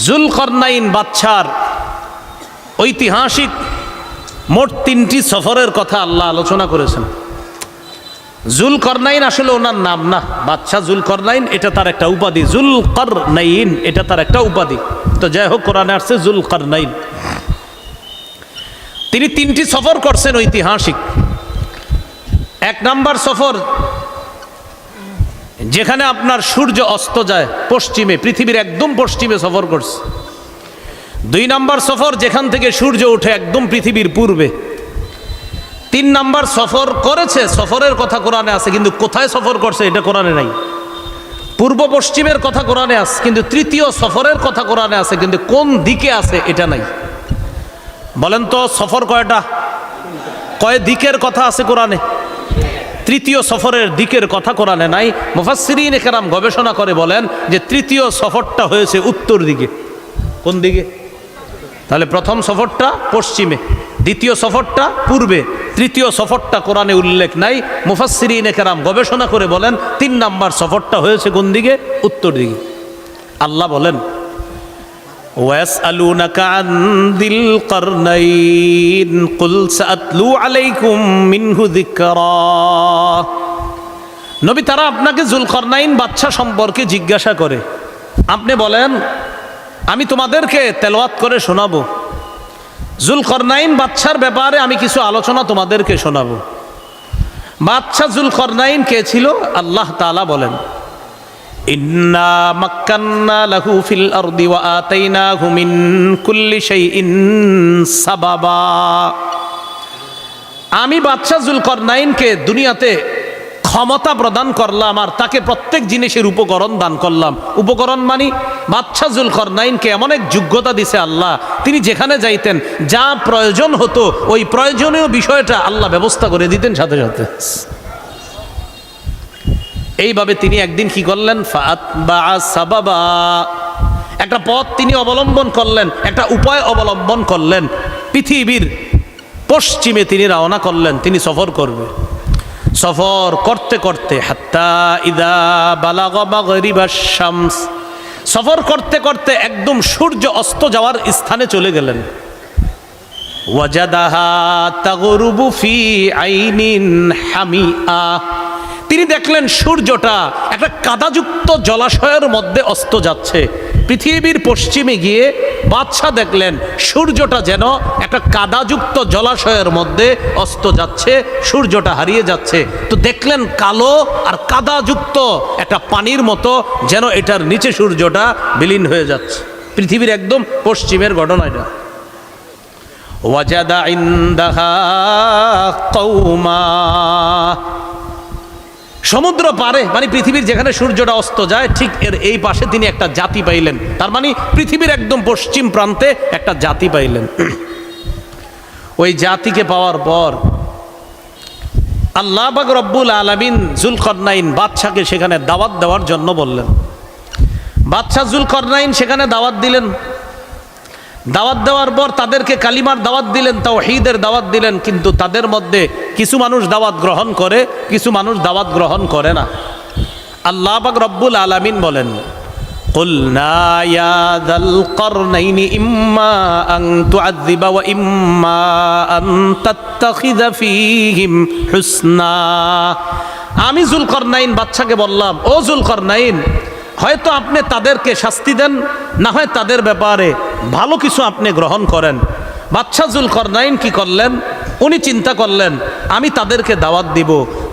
জুলকরনাইন বাদশার ঐতিহাসিক মোট 3টি সফরের কথা আল্লাহ আলোচনা করেছেন। জুলকরনাইন আসলে ওনার নাম না, বাদশাহ জুলকরনাইন এটা তার একটা উপাধি, জুলকরনাইন এটা তার একটা উপাধি। তো যাই হোক, কোরআনে আসছে জুলকরনাইন। তিনি 3টি সফর করছেন ঐতিহাসিক। 1 নম্বর সফর যেখানে আপনার সূর্য অস্ত যায় পশ্চিমে, পৃথিবীর একদম পশ্চিমে সফর করছে। 2 নম্বর সফর যেখান থেকে সূর্য ওঠে একদম পৃথিবীর পূর্বে। 3 নম্বর সফর করেছে, সফরের কথা কোরআনে আছে, কিন্তু কোথায় সফর করছে এটা কোরআনে নাই। পূর্ব পশ্চিমের কথা কোরআনে আছে, কিন্তু 3য় সফরের কথা কোরআনে আছে, কিন্তু কোন দিকে আছে এটা নাই। বলেন তো সফর কয়টা, কয় দিকের কথা আছে কোরআনে? 3য় সফরের দিকের কথা কোরআনে নাই। মুফাসসিরিনে কেরাম গবেষণা করে বলেন যে 3য় সফরটা হয়েছে উত্তর দিকে। কোন দিকে? তাহলে প্রথম সফরটা পশ্চিমে, 2য় সফরটা পূর্বে, 3য় সফরটা কোরআনে উল্লেখ নাই। মুফাসসিরিনে কেরাম গবেষণা করে বলেন 3 নম্বর সফরটা হয়েছে কোন দিকে? উত্তর দিকে। আল্লাহ বলেন ওয়াসআলুনাকা আন যিল কারনাইন কুল সাআতলু আলাইকুম মিনহু যিকরা। নবী, তারা আপনাকে জুলকরনাইন বাদশা সম্পর্কে জিজ্ঞাসা করে, আপনি বলেন আমি তোমাদেরকে তেলাওয়াত করে শোনাবো। জুলকরনাইন বাদশার ব্যাপারে আমি কিছু আলোচনা তোমাদেরকে শোনাবো। বাদশাহ জুলকরনাইন কে ছিল? আল্লাহ তাআলা বলেন ইন্না মাক্কান্না লাহু ফিল আরদি ওয়া আতাইনাহু মিন কুল্লি শাইইন সাবাবা। আমি বাদশাহ জুলকরনাইনকে দুনিয়াতে ক্ষমতা প্রদান করলাম আর তাকে প্রত্যেক জিনিসের উপকরণ দান করলাম। উপকরণ মানি বাদশাহ জুলকরনাইনকে এমন এক যোগ্যতা দিছে আল্লাহ, তিনি যেখানে যাইতেন যা প্রয়োজন হতো ওই প্রয়োজনীয় বিষয়টা আল্লাহ ব্যবস্থা করে দিতেন সাথে সাথে। এইভাবে তিনি একদিন কি করলেন? ফাতবা সাবাবা, একটা পথ তিনি অবলম্বন করলেন, একটা উপায় অবলম্বন করলেন। পৃথিবীর পশ্চিমে তিনি রওনা করলেন, তিনি সফর করবে। সফর করতে করতে হাত্তা ইদা বালাগা মাগরিবাশ শামস, সফর করতে করতে একদম সূর্য অস্ত যাওয়ার স্থানে চলে গেলেন। ওয়াজাদাহা তাগরুবু ফি আইনিন হামিআ, তিনি দেখলেন সূর্যটা একটা কাদাযুক্ত জলাশয়ের মধ্যে অস্ত যাচ্ছে। পৃথিবীর পশ্চিমে গিয়ে বাদশা দেখলেন সূর্যটা যেন একটা কাদাযুক্ত জলাশয়ের মধ্যে অস্ত যাচ্ছে, সূর্যটা হারিয়ে যাচ্ছে। তো দেখলেন কালো আর কাদাযুক্ত একটা পানির মতো যেন এটার নিচে সূর্যটা বিলীন হয়ে যাচ্ছে। পৃথিবীর একদম পশ্চিমের ঘটনা এটা। ওয়াজাদা ইনদাহা কওমা, সমুদ্র পারে মানে পৃথিবীর যেখানে সূর্যটা অস্ত যায় ঠিক এর এই পাশে তিনি একটা জাতি পাইলেন। তার মানে পৃথিবীর একদম পশ্চিম প্রান্তে একটা জাতি পাইলেন। ওই জাতিকে পাওয়ার পর আল্লাহ পাক রব্বুল আলামিন জুলকরনাইন বাদশাকে সেখানে দাওয়াত দেওয়ার জন্য বললেন। বাদশা জুলকরনাইন সেখানে দাওয়াত দিলেন। দাওয়াত দেওয়ার পর তাদেরকে কালিমার দাওয়াত দিলেন, তাওহীদের দাওয়াত দিলেন। কিন্তু তাদের মধ্যে কিছু মানুষ দাওয়াত গ্রহণ করে, কিছু মানুষ দাওয়াত গ্রহণ করে না। আল্লাহ পাক রব্বুল আলামিন বলেন কুলনা ইয়া যাল কারনাইনি ইম্মা আন তুআযযিবা ওয়া ইম্মা আন তাত্তাখিযা ফীহিম হুসনা। আমি জুলকরনাইন বাদশাকে বললাম, ও জুলকরনাইন, হয়তো আপনি তাদেরকে শাস্তি দেন, না হয় তাদের ব্যাপারে ভালো কিছু আপনি গ্রহণ করেন। বাদশাহ জুলকরনাইন কি করলেন? উনি চিন্তা করলেন আমি তাদেরকে দাওয়াত দিব,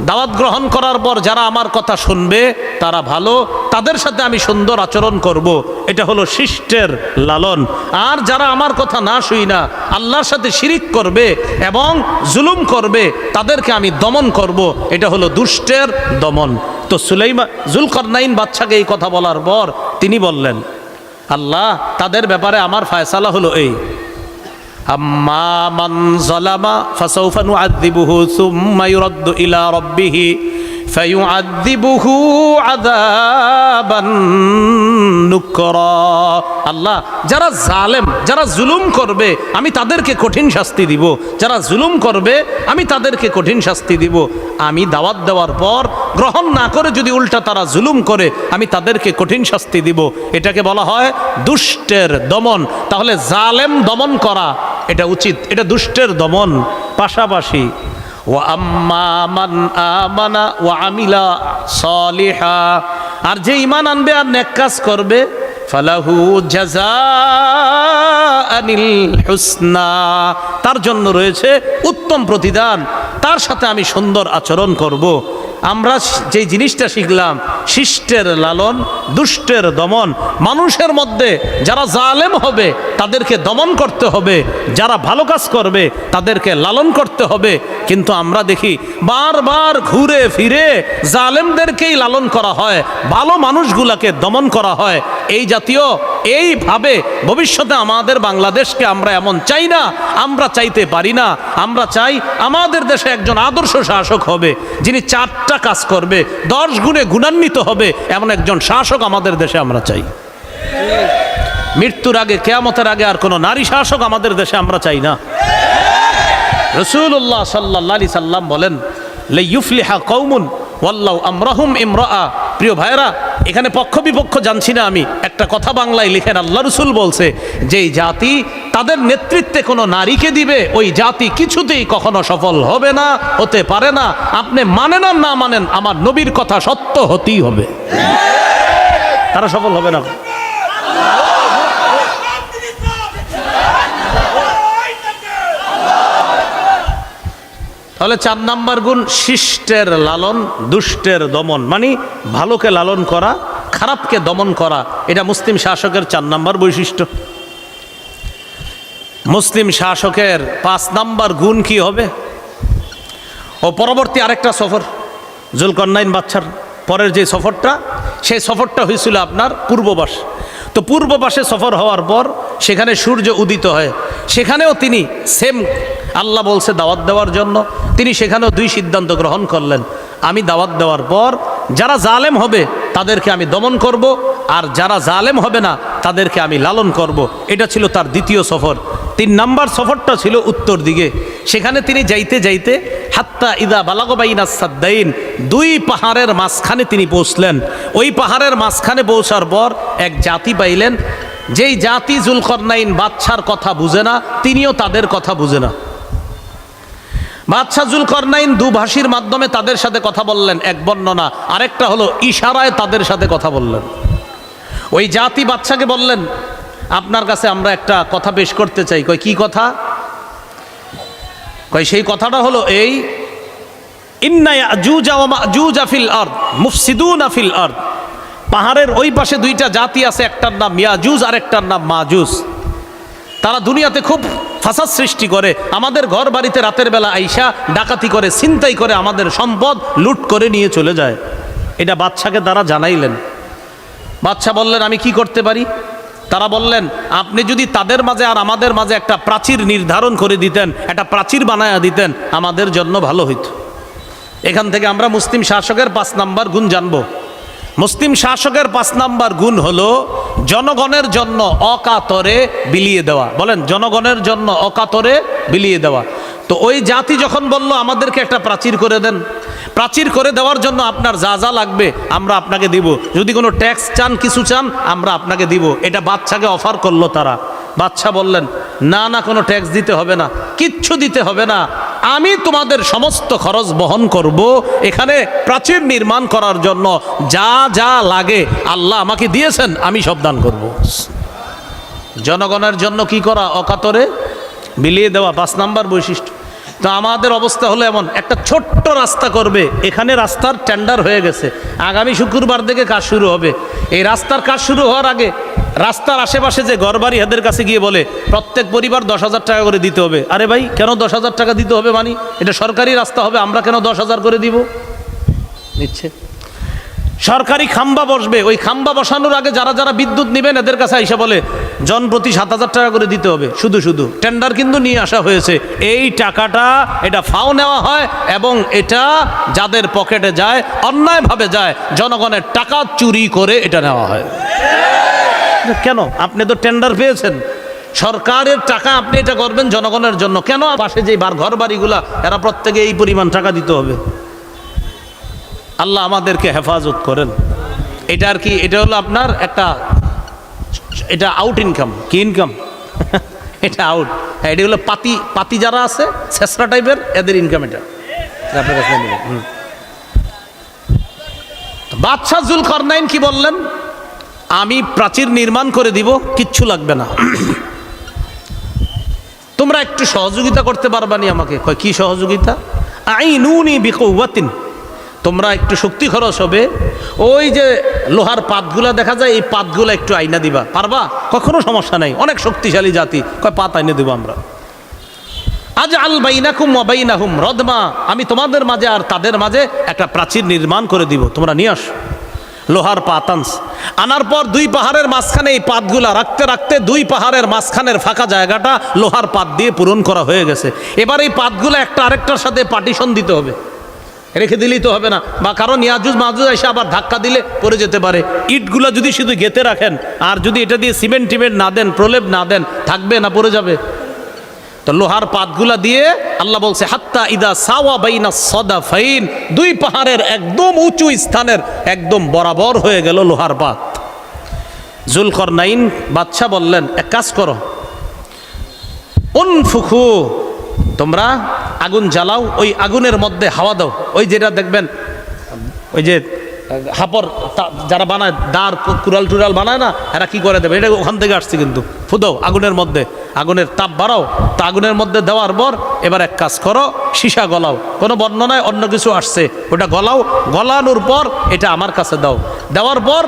দাওয়াত গ্রহণ করার পর যারা আমার কথা শুনবে তারা ভালো, তাদের সাথে আমি সুন্দর আচরণ করব, এটা হলো শিষ্টের লালন। আর যারা আমার কথা না শুই না, আল্লাহর সাথে শিরিক করবে এবং জুলুম করবে, তাদেরকে আমি দমন করব, এটা হলো দুষ্টের দমন। তো জুলকরনাইন বাদশাকে এই কথা বলার পর তিনি বললেন, আল্লাহ তাদের ব্যাপারে আমার ফয়সালা হলো এই, আম্মা মান যালামা ফাসাউফা নুআযযিবুহু সুম্মা ইউরাদ্দু ইলা রাব্বিহি ফায়ুআযযিবুহু আযাবান নুকরা। আল্লাহ যারা জালেম, যারা জুলুম করবে আমি তাদেরকে কঠিন শাস্তি দিব, যারা জুলুম করবে আমি তাদেরকে কঠিন শাস্তি দিব। আমি দাওয়াত দেওয়ার পর গ্রহণ না করে যদি উল্টা তারা জুলুম করে আমি তাদেরকে কঠিন শাস্তি দিব। এটাকে বলা হয় দুষ্টের দমন। তাহলে জালেম দমন করা এটা উচিত, এটা দুষ্টের দমন। পাশাপাশি ওয়া আম্মা মান আমানা ওয়া আমিলা সালিহা, আর যে ঈমান আনবে আর নেক কাজ করবে, ফালাহু জাযাআনিল হুসনা, তার জন্য রয়েছে উত্তম প্রতিদান, তার সাথে আমি সুন্দর আচরণ করব। আমরা যে জিনিসটা শিখলাম, শিষ্টের লালন, দুষ্টের দমন। মানুষের মধ্যে যারা জালেম হবে তাদেরকে দমন করতে হবে, যারা ভালো কাজ করবে তাদেরকে লালন করতে হবে। কিন্তু আমরা দেখি বারবার ঘুরে ফিরে জালেমদেরকেই লালন করা হয়, ভালো মানুষগুলাকে দমন করা হয়। এই জাতীয় এইভাবে ভবিষ্যতে আমাদের বাংলাদেশকে আমরা এমন চাই না, আমরা চাইতে পারি না। আমরা চাই আমাদের দেশে একজন আদর্শ শাসক হবে, যিনি 4টা কাজ করবে, 10 গুণে গুণান্বিত হবে, এমন একজন শাসক আমাদের দেশে আমরা চাই। মৃত্যুর আগে, কিয়ামতের আগে আর কোনো নারী শাসক আমাদের দেশে আমরা চাই না। রাসূলুল্লাহ সাল্লাল্লাহু আলাইহি সাল্লাম বলেন, লা ইউফলিহা কওমুন ওয়াল্লাহু আমরাহুম ইমরাআ। প্রিয় ভাইরা, এখানে পক্ষ বিপক্ষ জানছি না আমি, একটা কথা বাংলায় লিখেন, আল্লাহ রসুল বলছে, যেই জাতি তাদের নেতৃত্বে কোনো নারীকে দিবে, ওই জাতি কিছুতেই কখনো সফল হবে না, হতে পারে না। আপনি মানেন আর না মানেন, আমার নবীর কথা সত্য হতেই হবে, তারা সফল হবে না। তাহলে 4 নাম্বার গুণ শিষ্টের লালন, দুষ্টের দমন, মানে ভালোকে লালন করা, খারাপকে দমন করা। এটা মুসলিম শাসকের 4 নাম্বার বৈশিষ্ট্য। মুসলিম শাসকের 5 নাম্বার গুণ কি হবে? ও পরবর্তী আরেকটা সফর, জুলকারনাইন বাদশার পরের যে সফরটা, সেই সফরটা হয়েছিল আপনার পূর্ব পাশ। তো পূর্ব পাশে সফর হওয়ার পর সেখানে সূর্য উদিত হয়, সেখানেও তিনি সেম, আল্লাহ বলছে দাওয়াত দেওয়ার জন্য, তিনি সেখানেও 2 সিদ্ধান্ত গ্রহণ করলেন। আমি দাওয়াত দেওয়ার পর যারা জালেম হবে তাদেরকে আমি দমন করব, আর যারা জালেম হবে না তাদেরকে আমি লালন করব। এটা ছিল তার দ্বিতীয় সফর। 3 নাম্বার সফরটা ছিল উত্তর দিকে। সেখানে তিনি যাইতে যাইতে হাত্তা ইদা বালাগা বাইনা সাদ্দাইন, 2 পাহাড়ের মাঝখানে তিনি পৌঁছলেন। ওই পাহাড়ের মাঝখানে পৌঁছার পর এক জাতি পাইলেন, যেই জাতি জুলকারনাইন বাদশার কথা বুঝে না, তিনিও তাদের কথা বুঝে না। বাদশাহ জুলকারনাইন দুভাষীর মাধ্যমে তাদের সাথে কথা বললেন, এক বর্ণনা, আরেকটা হলো ইশারায় তাদের সাথে কথা বললেন। ওই জাতি বাদশাকে বললেন, আপনার কাছে আমরা একটা কথা পেশ করতে চাই। কই কি কথা? কই সেই কথাটা হলো এই, ইন্না ইয়াজুজা ওয়া মাজুজা ফিল আরদ মুফসিদুনা ফিল আরদ। পাহাড়ের ওই পাশে 2টা জাতি আছে, একটার নাম ইয়াজুজ আর একটার নাম মাজুজ। তারা দুনিয়াতে খুব ফাসাদ সৃষ্টি করে, আমাদের ঘর বাড়িতে রাতের বেলা আইসা ডাকাতি করে, ছিনতাই করে, আমাদের সম্পদ লুট করে নিয়ে চলে যায়। এটা বাদশাকে তারা জানাইলেন। বাদশা বললেন, আমি কি করতে পারি? তারা বললেন, আপনি যদি তাদের মাঝে আর আমাদের মাঝে একটা প্রাচীর নির্ধারণ করে দিতেন, একটা প্রাচীর বানায়া দিতেন, আমাদের জন্য ভালো হইত। এখান থেকে আমরা মুসলিম শাসকের 5 নাম্বার গুণ জানবো। মুসলিম শাসকের 5 নাম্বার গুণ হলো জনগণের জন্য অকাতরে বিলিয়ে দেওয়া। বলেন, জনগণের জন্য অকাতরে বিলিয়ে দেওয়া। তো ওই জাতি যখন বলল আমাদেরকে একটা প্রাচীর করে দেন, প্রাচীর করে দেওয়ার জন্য আপনার যা যা লাগবে আমরা আপনাকে দিব, যদি কোনো ট্যাক্স চান, কিছু চান, আমরা আপনাকে দিব। এটা বাদশাকে অফার করলো তারা। বাদশা বললেন, না না, কোনো ট্যাক্স দিতে হবে না, কিচ্ছু দিতে হবে না, আমি তোমাদের সমস্ত খরচ বহন করব। এখানে প্রাচীর নির্মাণ করার জন্য যা যা লাগে আল্লাহ আমাকে দিয়েছেন, আমি সব দান করব। জনগণের জন্য কি করা? অকাতরে বিলিয়ে দেওয়া 5 নাম্বার বৈশিষ্ট্য। তো আমাদের অবস্থা হলো এমন, একটা ছোট্ট রাস্তা করবে, এখানে রাস্তার টেন্ডার হয়ে গেছে, আগামী শুক্রবার থেকে কাজ শুরু হবে। এই রাস্তার কাজ শুরু হওয়ার আগে রাস্তার আশেপাশে যে ঘরবাড়ি, এদের কাছে গিয়ে বলে প্রত্যেক পরিবার 10,000 টাকা করে দিতে হবে। আরে ভাই, কেন 10,000 টাকা দিতে হবে? মানে এটা সরকারি রাস্তা হবে, আমরা কেন 10,000 করে দিব? নিচ্ছে সরকারি খাম্বা বসবে, ওই খাম্বা বসানোর আগে যারা যারা বিদ্যুৎ নেবেন এদের কাছে এসে বলে জন প্রতি 7,000 টাকা করে দিতে হবে। শুধু শুধু টেন্ডার কিন্তু নিয়ে আসা হয়েছে, এই টাকাটা এটা ফাও নেওয়া হয় এবং এটা যাদের পকেটে যায়, অন্যায়ভাবে যায়, জনগণের টাকা চুরি করে এটা নেওয়া হয়। কেন? আপনি তো টেন্ডার পেয়েছেন, সরকারের টাকা, আপনি এটা করবেন জনগণের জন্য, কেন পাশে যে ঘর বাড়িগুলা এরা প্রত্যেকে এই পরিমাণ টাকা দিতে হবে? আল্লাহ আমাদেরকে হেফাজত করেন। এটা আর কি, এটা হলো আপনার একটা, এটা আউট ইনকাম। কি ইনকাম? এটা আউট। হ্যাঁ, এটা হলো পাতি পাতি যারা আছে ছেসরা টাইপের, এদের ইনকাম এটা। আপনার কাছে বাদশাহ জুলকারনাইন কি বললেন? আমি প্রাচীর নির্মাণ করে দিব, কিচ্ছু লাগবে না, তোমরা একটু সহযোগিতা করতে পারবানি আমাকে? কয় কি সহযোগিতা? আইনুনি বিকুওয়াতিন, তোমরা একটু শক্তি খরচ হবে, ওই যে লোহার পাতগুলা দেখা যায়, এই পাতগুলা একটু আইনা দিবা, পারবা? কখনো সমস্যা নাই, অনেক শক্তিশালী জাতি। কয় পাত আইনে দেবো আমরা। আজ আল বাইনাকুম ওয়া বাইনাহুম রদমা, আমি তোমাদের মাঝে আর তাদের মাঝে একটা প্রাচীর নির্মাণ করে দিব, তোমরা নিয়ে আস। লোহার পাত আনার পর দুই পাহাড়ের মাঝখানে এই পাতগুলা রাখতে রাখতে দুই পাহাড়ের মাঝখানের ফাঁকা জায়গাটা লোহার পাত দিয়ে পূরণ করা হয়ে গেছে। এবার এই পাতগুলো একটা আরেকটার সাথে পার্টিশন দিতে হবে, রেখে দিলেই তো হবে না, বা কারণ ইয়াজুজ মাহুজ এসে আবার ধাক্কা দিলে পড়ে যেতে পারে। ইটগুলো যদি শুধু গেঁথে রাখেন আর যদি এটা দিয়ে সিমেন্ট টিমেন্ট না দেন, প্রলেপ না দেন, থাকবে না, পড়ে যাবে। তো লোহার পাতগুলা দিয়ে আল্লাহ বলছে হাত্তা ইদা সাওয়া বাইনা সাদাফাইন, দুই পাহাড়ের একদম উঁচু স্থানের একদম বরাবর হয়ে গেল লোহার পাত। জুলকারনাইন বাদশা বললেন, এক কাজ করো, উনফুখু, তোমরা আগুন জ্বালাও, ওই আগুনের মধ্যে হাওয়া দাও। ওই যেটা দেখবেন ওই যে হাপর যারা বানায়, দাঁড় কুড়াল টুরাল বানায় না, এরা কি করে দেবে, এটা ওখান থেকে আসছে কিন্তু। ফুদাও আগুনের মধ্যে, আগুনের তাপ বাড়াও, তা আগুনের মধ্যে দেওয়ার পর এবার এক কাজ করো, সীসা গলাও। কোনো বর্ণনায় অন্য কিছু আসছে, ওটা গলাও, গলানোর পর এটা আমার কাছে দাও। দেওয়ার পর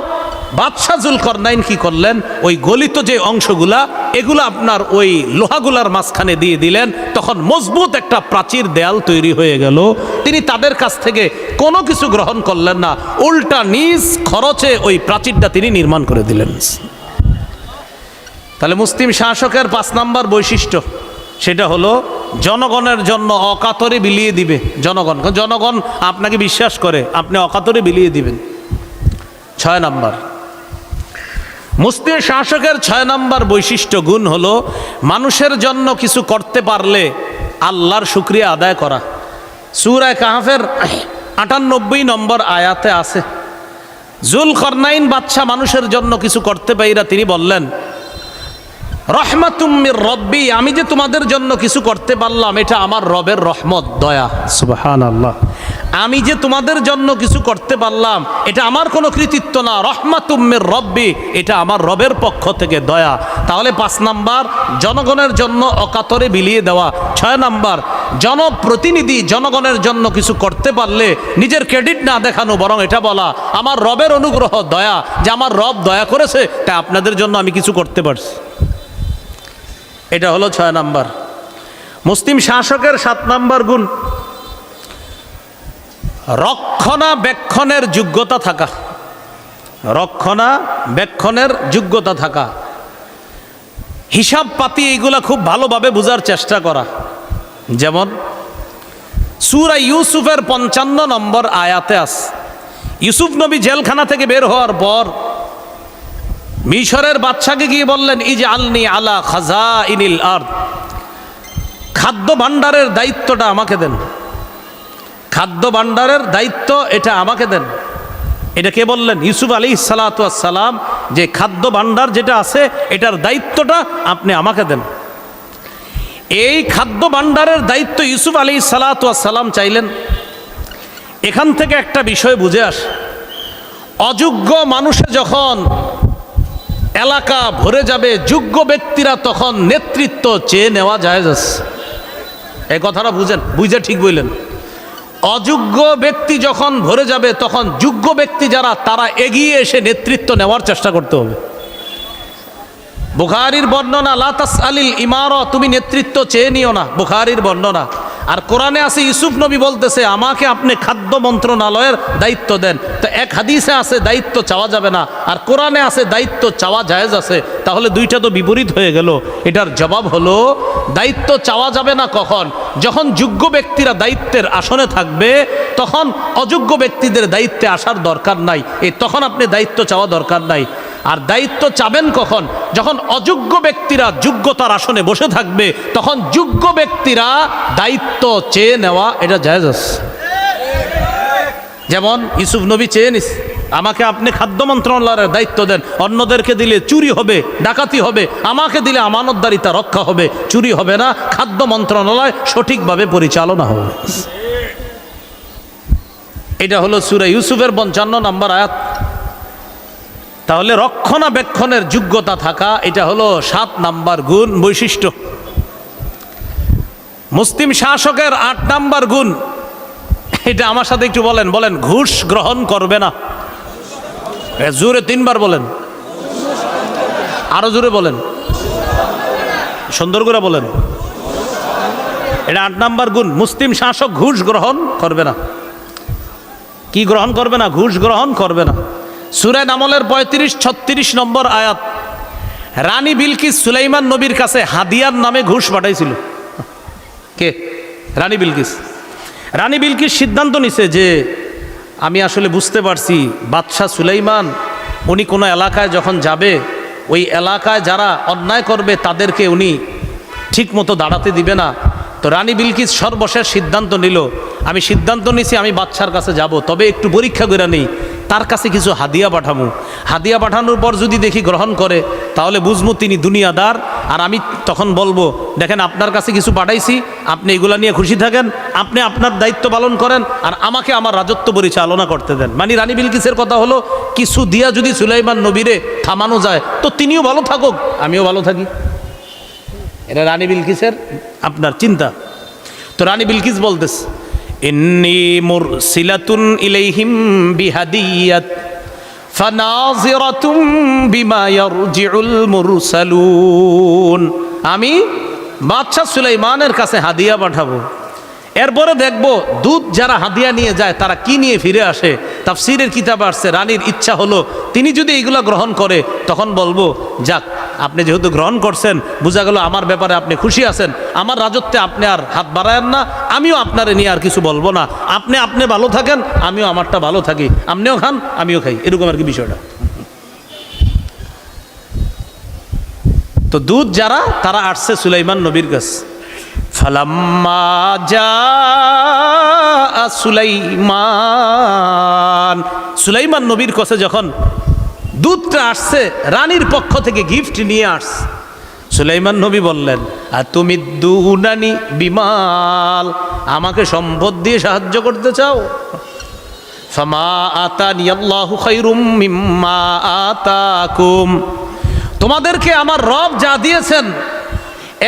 বাদশাহ জুলকারনাইন কি করলেন, ওই গলিত যে অংশগুলা এগুলো আপনার ওই লোহাগুলার মাঝখানে দিয়ে দিলেন, তখন মজবুত একটা প্রাচীর দেয়াল তৈরি হয়ে গেল। তিনি তাদের কাছ থেকে কোনো কিছু গ্রহণ করলেন না, উল্টা নিজ খরচে ওই প্রাচীরটা তিনি নির্মাণ করে দিলেন। তাহলে মুসলিম শাসকের 5 নম্বর বৈশিষ্ট্য, সেটা হলো জনগণের জন্য অকাতরে বিলিয়ে দিবে। জনগণ আপনাকে বিশ্বাস করে, আপনি অকাতরে বিলিয়ে দিবেন। 6 নম্বর মুসলিম শাসকের 6 নম্বর বৈশিষ্ট্য গুণ হলো মানুষের জন্য কিছু করতে পারলে আল্লাহর শুকরিয়া আদায় করা। সূরা কাহফের 98 নম্বর আয়াতে আছে, জুলকারনাইন বাদশা মানুষের জন্য কিছু করতে পাইরা তিনি বললেন, রহমাতুম মির রব্বি, আমি যে তোমাদের জন্য কিছু করতে পারলাম এটা আমার রবের রহমত, দয়া। সুবহানাল্লাহ। আমি যে তোমাদের জন্য কিছু করতে পারলাম এটা আমার কোনো কৃতিত্ব না, রহমাতুম মির রব্বি, এটা আমার রবের পক্ষ থেকে দয়া। তাহলে 5 নাম্বার জনগণের জন্য অকাতরে বিলিয়ে দেওয়া। 6 নাম্বার জনপ্রতিনিধি জনগণের জন্য কিছু করতে পারলে নিজের ক্রেডিট না দেখানো, বরং এটা বলা আমার রবের অনুগ্রহ, দয়া, যে আমার রব দয়া করেছে তাই আপনাদের জন্য আমি কিছু করতে পারছি। এটা হলো 6 নাম্বার। মুসলিম শাসকের 7 নাম্বার গুণ, রক্ষণাবেক্ষণের যোগ্যতা থাকা। রক্ষণাবেক্ষণের যোগ্যতা থাকা, হিসাব পাতি এইগুলা খুব ভালোভাবে বোঝার চেষ্টা করা। যেমন সূরা ইউসুফের 55 নম্বর আয়াতে আছে, ইউসুফ নবী জেলখানা থেকে বের হওয়ার পর মিশরের বাদশাকে গিয়ে বললেন, ইজআলনি আলা খাজাইনিল আরদ, খাদ্য ভাণ্ডারের দায়িত্বটা আমাকে দেন, খাদ্য ভাণ্ডারের দায়িত্ব এটা আমাকে দেন। এটা কে বললেন? ইউসুফ আলাইহিস সালাতু ওয়াস সালাম, যে খাদ্য ভাণ্ডার যেটা আছে এটার দায়িত্বটা আপনি আমাকে দেন। এই খাদ্য ভাণ্ডারের দায়িত্ব ইউসুফ আলাইহিস সালাতু ওয়াস সালাম চাইলেন। এখান থেকে একটা বিষয় বুঝে আসে, অযোগ্য মানুষে যখন এলাকা ভরে যাবে, যোগ্য ব্যক্তিরা তখন নেতৃত্ব চেয়ে নেওয়া যায়। এই কথাটা বুঝে ঠিক বললেন। অযোগ্য ব্যক্তি যখন ভরে যাবে তখন যোগ্য ব্যক্তি যারা তারা এগিয়ে এসে নেতৃত্ব নেওয়ার চেষ্টা করতে হবে। বুখারীর বর্ণনা, লা তাসআলিল ইমারা, তুমি নেতৃত্ব চেয়ে নিও না, বুখারীর বর্ণনা। আর কোরআনে আছে ইউসুফ নবী বলতেছে আমাকে আপনি খাদ্য মন্ত্রণালয়ের দায়িত্ব দেন। তো এক হাদিসে আছে দায়িত্ব চাওয়া যাবে না, আর কোরআনে আছে দায়িত্ব চাওয়া জায়েজ আছে। তাহলে দুইটা তো বিপরীত হয়ে গেল। এটার জবাব হলো দায়িত্ব চাওয়া যাবে না কখন? যখন যোগ্য ব্যক্তিরা দায়িত্বের আসনে থাকবে তখন অযোগ্য ব্যক্তিদের দায়িত্বে আসার দরকার নাই, তখন আপনি দায়িত্ব চাওয়া দরকার নাই। আর দায়িত্ব চাবেন কখন? যখন অযোগ্য ব্যক্তিরা যোগ্যতার আসনে বসে থাকবে তখন যোগ্য ব্যক্তিরা দায়িত্ব চেয়ে নেওয়া এটা জায়েজ আছে। যেমন ইউসুফ নবী চেয়ে নিস, আমাকে আপনি খাদ্য মন্ত্রণালয়ের দায়িত্ব দেন, অন্যদেরকে দিলে চুরি হবে, ডাকাতি হবে, আমাকে দিলে আমানতদারিতা রক্ষা হবে, চুরি হবে না, খাদ্য মন্ত্রণালয় সঠিকভাবে পরিচালনা হবে। এটা হলো সূরা ইউসুফের 55 নম্বর আয়াত। তাহলে রক্ষণাবেক্ষণের যোগ্যতা থাকা, এটা হলো 7 নাম্বার গুণ, বৈশিষ্ট্য। মুসলিম শাসকের 8 নাম্বার গুণ, এটা আমার সাথে একটু বলেন, বলেন ঘুষ গ্রহণ করবে না। জোরে 3 বার বলেন, আরো জোরে বলেন, সুন্দর করে বলেন। এটা 8 নাম্বার গুণ, মুসলিম শাসক ঘুষ গ্রহণ করবে না। কি গ্রহণ করবে না? ঘুষ গ্রহণ করবে না। সূরা নামলের 35-36 নম্বর আয়াত। রানী বিলকিস সুলাইমান নবীর কাছে হাদিয়ার নামে ঘুষ পাঠাইছিল। কে? রানী বিলকিস। রানী বিলকিস সিদ্ধান্ত নিছে যে আমি আসলে বুঝতে পারছি বাদশাহ সুলাইমান উনি কোনো এলাকায় যখন যাবে, ওই এলাকায় যারা অন্যায় করবে তাদেরকে উনি ঠিক মতো দাঁড়াতে দিবে না। তো রানী বিলকিস সর্বশেষ সিদ্ধান্ত নিল, আমি সিদ্ধান্ত নিছি আমি বাদশার কাছে যাব, তবে একটু পরীক্ষা করে নিই, তার কাছে কিছু হাদিয়া পাঠাবো। হাদিয়া পাঠানোর পর যদি দেখি গ্রহণ করে, তাহলে বুঝবো তিনি দুনিয়াদার। আর আমি তখন বলবো, দেখেন আপনার কাছে কিছু পাঠাইছি, আপনি এগুলা নিয়ে খুশি থাকেন, আপনি আপনার দায়িত্ব পালন করেন, আর আমাকে আমার রাজত্ব পরিচালনা করতে দেন। মানে রানী বিলকিসের কথা হলো, কিছু দিয়া যদি সুলাইমান নবীরে থামানো যায়, তো তিনিও ভালো থাকুক, আমিও ভালো থাকি। এটা রানী বিলকিসের আপনার চিন্তা। তো রানী বিলকিস বলতেছে, ইন্নী মুরসিলাতুন ইলাইহিম বিহাদিয়াত ফানাযিরাতুম বিমা ইয়ারজিউল মুরসালুন। আমি বাদশাহ সুলাইমানের কাছে হাদিয়া পাঠাবো, এরপরে দেখবো দুধ যারা হাদিয়া নিয়ে যায় তারা কি নিয়ে ফিরে আসে। তাফসীরের কিতাবে আসছে, রানীর ইচ্ছা হলো তিনি যদি এইগুলা গ্রহণ করে, তখন বলবো যাক আপনি যেহেতু গ্রহণ করছেন, বোঝা গেল আমার ব্যাপারে আপনি খুশি আছেন, আমার রাজত্বে আপনি আর হাত বাড়ায়েন না, আমিও আপনারে নিয়ে আর কিছু বলবো না, আপনি ভালো থাকেন, আমিও আমারটা ভালো থাকি, আপনিও খান আমিও খাই, এরকম আর কি বিষয়টা। তো দুধ যারা তারা আসছে সুলাইমান নবীর কাছে। ফালাম্মা জাআ সুলাইমান নবীর কাছে যখন দুধটা আসছে, রানীর পক্ষ থেকে গিফট নিয়ে আসছে, সুলাইমান নবী বললেন, আতুমিদ্দুনানি বিমাল, আমাকে সম্পদ দিয়ে সাহায্য করতে চাও? ফামা আতানিয়াল্লাহু খায়রুম মিম্মা আতাকুম, তোমাদেরকে আমার রব যা দিয়েছেন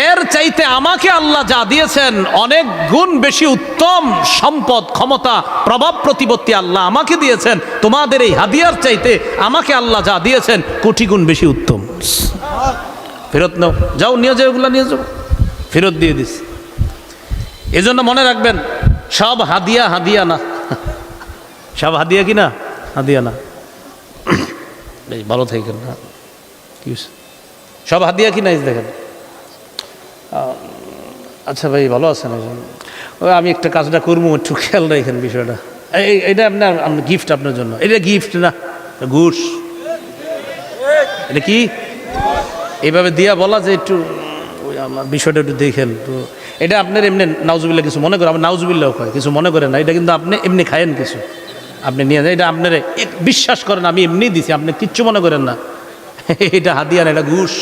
এর চাইতে আমাকে আল্লাহ যা দিয়েছেন অনেক গুণ বেশি উত্তম সম্পদ, ক্ষমতা, প্রভাব প্রতিপত্তি আল্লাহ আমাকে দিয়েছেন। তোমাদের এই হাদিয়ার চাইতে আমাকে আল্লাহ যা দিয়েছেন কোটি গুণ বেশি উত্তম। ফেরত নাও, যাও নিয়ে যাও, এগুলো নিয়ে যাও। ফেরত দিয়ে দিস। এজন্য মনে রাখবেন, সব হাদিয়া হাদিয়া না, সব হাদিয়া কি না? হাদিয়া না। বেশ ভালো থাকেন না, সব হাদিয়া কি না? দেখেন, আচ্ছা ভাই ভালো আছেন? ওই আমি একটা কাজটা করবো, একটু খেয়াল রাখেন বিষয়টা। এটা আপনার গিফট আপনার জন্য, এটা গিফট না, ঘুষ। এটা কি এইভাবে দিয়া বলা যে একটু আমার বিষয়টা একটু দেখেন। তো এটা আপনার এমনি নাউজুবিল্লাহ কিছু মনে করেন, আমার নাউজুবিল্লাহ হয় কিছু মনে করেন না, এটা কিন্তু আপনি এমনি খায়েন কিছু, আপনি নিয়ে যান, এটা আপনার বিশ্বাস করেন আমি এমনি দিছি, আপনি কিচ্ছু মনে করেন না, এটা হাদিয়া না, এটা ঘুষ।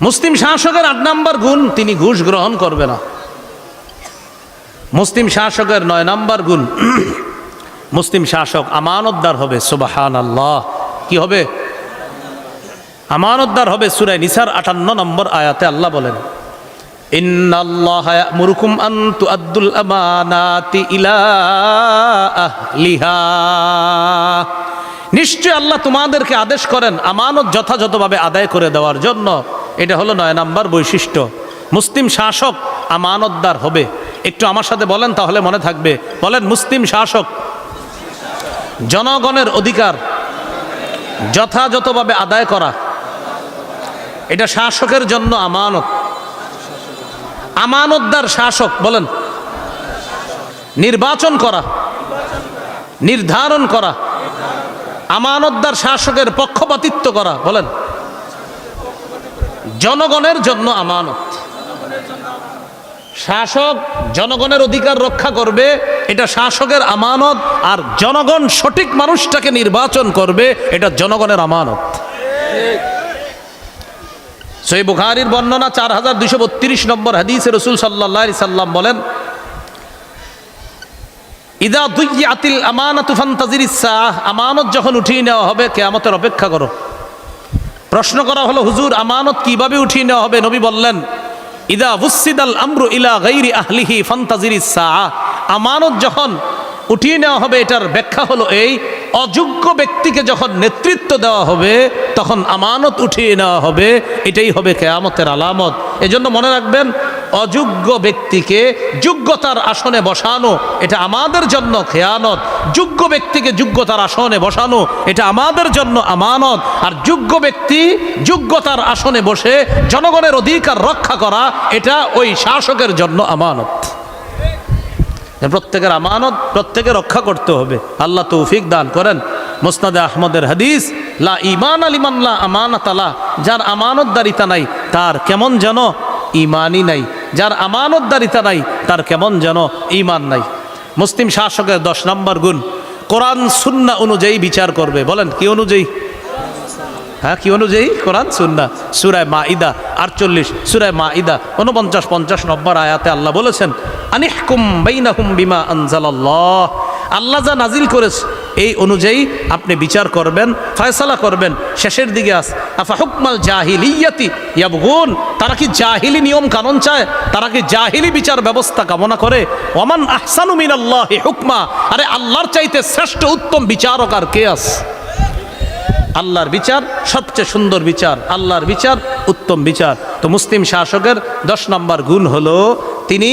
মুসলিম শাসকের 8 নাম্বার গুণ, তিনি ঘুষ গ্রহণ করবে না। মুসলিম শাসকের 9 নাম্বার গুণ, মুসলিম শাসক আমানতদার হবে। সুবহানাল্লাহ, কি হবে? আমানতদার হবে। সূরা নিসার 58 নম্বর আয়াতে আল্লাহ বলেন, ইন্নাল্লাহা ইয়া'মুরুকুম আন তুআদ্দুল আমানাতি ইলা আহলিহা, নিশ্চয় আল্লাহ তোমাদেরকে আদেশ করেন আমানত যথাযথভাবে আদায় করে দেওয়ার জন্য। এটা হলো 9 নাম্বার বৈশিষ্ট্য। মুসলিম শাসক আমানতদার হবে। একটু আমার সাথে বলেন, তাহলে মনে থাকবে। বলেন, মুসলিম শাসক জনগণের অধিকার যথাযথভাবে আদায় করা, এটা শাসকের জন্য আমানত। আমানতদার শাসক, বলেন, নির্বাচন করা, নির্ধারণ করা, আমানতদার শাসকের পক্ষপাতিত্ব করা, বলেন, জনগণের জন্য আমানত। শাসক জনগণের অধিকার রক্ষা করবে, এটা শাসকের আমানত। আর জনগণ সঠিক মানুষটাকে নির্বাচন করবে, এটা জনগণের আমানত। সহিহ বুখারীর বর্ণনা 4232 নম্বর হাদিসে রাসূল সাল্লাল্লাহু আলাইহি সাল্লাম বলেন, ইদা দুইয়াতিল আমানাতু ফান্তাজিরিস সাআহ, আমানত যখন উঠিয়ে নেওয়া হবে কিয়ামতের অপেক্ষা করো। প্রশ্ন করা হলো, হুজুর আমানত কিভাবে উঠিয়ে নেওয়া হবে? নবী বললেন, ইদা বুসিদাল আমরু ইলা গায়রি আহলিহি ফান্তাজিরিস সাআহ, আমানত যখন উঠিয়ে নেওয়া হবে এটার ব্যাখ্যা হলো এই, অযোগ্য ব্যক্তিকে যখন নেতৃত্ব দেওয়া হবে তখন আমানত উঠিয়ে নেওয়া হবে, এটাই হবে কিয়ামতের আলামত। এজন্য মনে রাখবেন, অযোগ্য ব্যক্তিকে যোগ্যতার আসনে বসানো এটা আমাদের জন্য খেয়ানত, যোগ্য ব্যক্তিকে যোগ্যতার আসনে বসানো এটা আমাদের জন্য আমানত। আর যোগ্য ব্যক্তি যোগ্যতার আসনে বসে জনগণের অধিকার রক্ষা করা এটা ওই শাসকের জন্য আমানত। প্রত্যেকের আমানত প্রত্যেকে রক্ষা করতে হবে। আল্লাহ তৌফিক দান করেন। মুসনাদে আহমদের হাদিস, লা ঈমান লিমান লা আমানাত লা, যার আমানতদারিতা নাই তার কেমন যেন ঈমানই নাই, যার আমানতদারিতা নাই তার কেমন যেন ঈমান নাই। মুসলিম শাসকের 10 নম্বর গুণ, কোরআন সুন্নাহ অনুযায়ী বিচার করবে। বলেন কি অনুযায়ী? হ্যাঁ, কি অনুযায়ী? কোরআন সুন্নাহ। সূরা মাইদা 48, সূরা মাইদা 49-50 নম্বর আয়াতে আল্লাহ বলেছেন, আনিহকুম বাইনাহুম বিমা আনজালাল্লাহ, আল্লাহ যা নাজিল করেছে এই অনুযায়ী আপনি বিচার করবেন, ফয়সালা করবেন। শেষের দিকে আস, আফা হুকমাল জাহিলিয়াতি ইয়াবগুন, তারা কি জাহিলি নিয়ম কানুন চায়? তারা কি জাহিলি বিচার ব্যবস্থা কামনা করে? ওমান আহসানু মিনাল্লাহি হুকমা, আরে আল্লাহর চাইতে শ্রেষ্ঠ উত্তম বিচারক আর কে আছে? আল্লাহর বিচার সবচেয়ে সুন্দর বিচার, আল্লাহর বিচার উত্তম বিচার। তো মুসলিম শাসকের 10 নম্বর গুণ হলো তিনি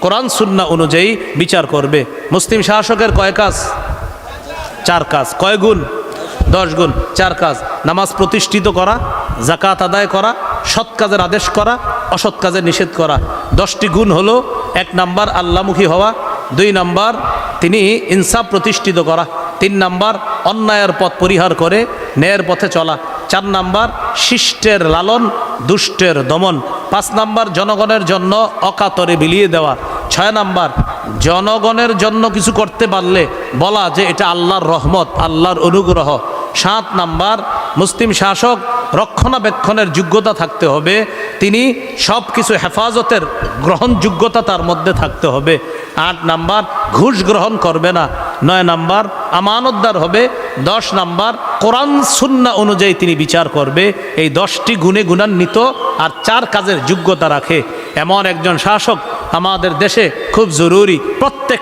কোরআন সুন্নাহ অনুযায়ী বিচার করবে। মুসলিম শাসকের কয় কাজ? 4 কাজ। কয় গুণ? 10 গুণ। 4 কাজ, নামাজ প্রতিষ্ঠিত করা, যাকাত আদায় করা, সৎ কাজের আদেশ করা, অসৎ কাজের নিষেধ করা। 10টি গুণ হলো, 1 নাম্বার আল্লাহমুখী হওয়া, 2 নাম্বার তিনি ইনসাফ প্রতিষ্ঠিত করা, 3 নাম্বার অন্যায়ের পথ পরিহার করে ন্যায়ের পথে চলা, 4 নাম্বার শিষ্টের লালন দুষ্টের দমন, 5 নাম্বার জনগণের জন্য অকাতরে বিলিয়ে দেওয়া, 6 নাম্বার জনগণের জন্য কিছু করতে পারলে বলা যে এটা আল্লাহর রহমত, আল্লাহর অনুগ্রহ, 7 নাম্বার মুসলিম শাসক রক্ষণাবেক্ষণের যোগ্যতা থাকতে হবে, তিনি সব কিছু হেফাজতের গ্রহণযোগ্যতা তার মধ্যে থাকতে হবে, 8 নাম্বার ঘুষ গ্রহণ করবে না, 9 নাম্বার আমানতদার হবে, 10 নাম্বার কোরআন সুন্নাহ অনুযায়ী তিনি বিচার করবে। এই 10টি গুণে গুণান্বিত আর 4 কাজের যোগ্যতা রাখে এমন একজন শাসক আমাদের দেশে খুব জরুরি। প্রত্যেক